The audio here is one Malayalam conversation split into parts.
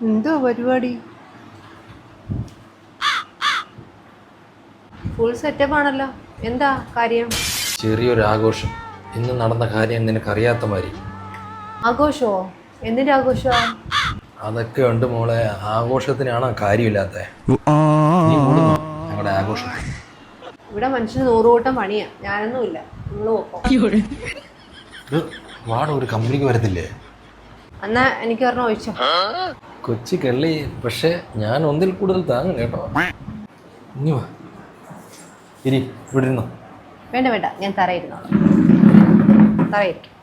എന്തോ പരിപാടി? ഫുൾ സെറ്റപ്പ് ആണല്ലോ. എന്താ കാര്യം? ചെറിയൊരു ആഘോഷം. ഇന്ന് നടന്ന കാര്യം നിനക്കറിയാത്ത മാതിരി. ആഘോഷമോ? എന്തിന്റെ ആഘോഷമാ? അതൊക്കെ ഉണ്ട് മോളെ. ആഘോഷത്തിനാണോ കാര്യമില്ലാത്ത ഞങ്ങളുടെ ആഘോഷം? ഇവിടെ മനുഷ്യന് 100 കൂട്ടം പണിയാ. ഞാനൊന്നുമില്ല, നിങ്ങൾ നോക്കാം. വാട ഒരു കമ്പനിക്ക് വരത്തില്ലേ? എന്നാ എനിക്ക് പറഞ്ഞ ഒഴിച്ചോ. കൊച്ചി കള്ളി, പക്ഷെ ഞാൻ ഒന്നിൽ കൂടുതൽ താങ്ങും കേട്ടോ. ഇനി വാ, ഇരി ഇവിടെ ഇരുന്നോ. വേണ്ട വേണ്ട, ഞാൻ തറയിരുന്നോളാം. തറയിരിക്കും.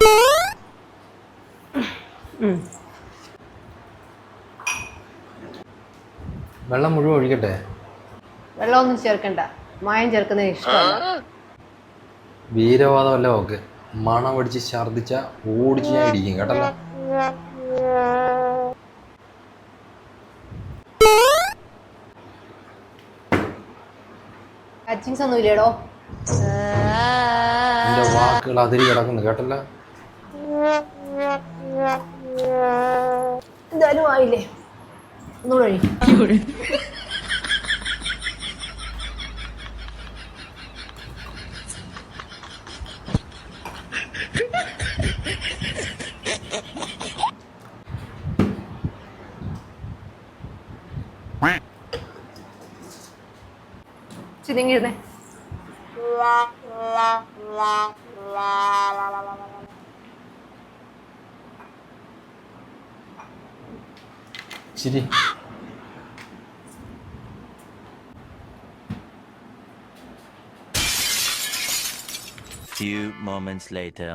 വെള്ളം മുഴുവൻ ഒഴിക്കട്ടെ? വെള്ളമൊന്നും ചേർക്കണ്ട, മായം ചേർക്കുന്നതിന് ഇഷ്ടമല്ല. വീരവാദമല്ല ഓക്കെ. മണം അടിച്ച് ഛർദിച്ച ഓടിച്ച് ഞാൻ ഇടിക്കും കേട്ടല്ലോ. ടച്ചിങ്സ് ഒന്നും ഇല്ലേടോ. എന്റെ വാക്കുകൾ അതിരി കിടക്കുന്നു കേട്ടല്ലോ. എന്തായാലും ആയില്ലേ, ഒന്നുകൂടെ ഒഴി. ചിരിങ്ങിരുന്നേ. ശരി. Few moments later.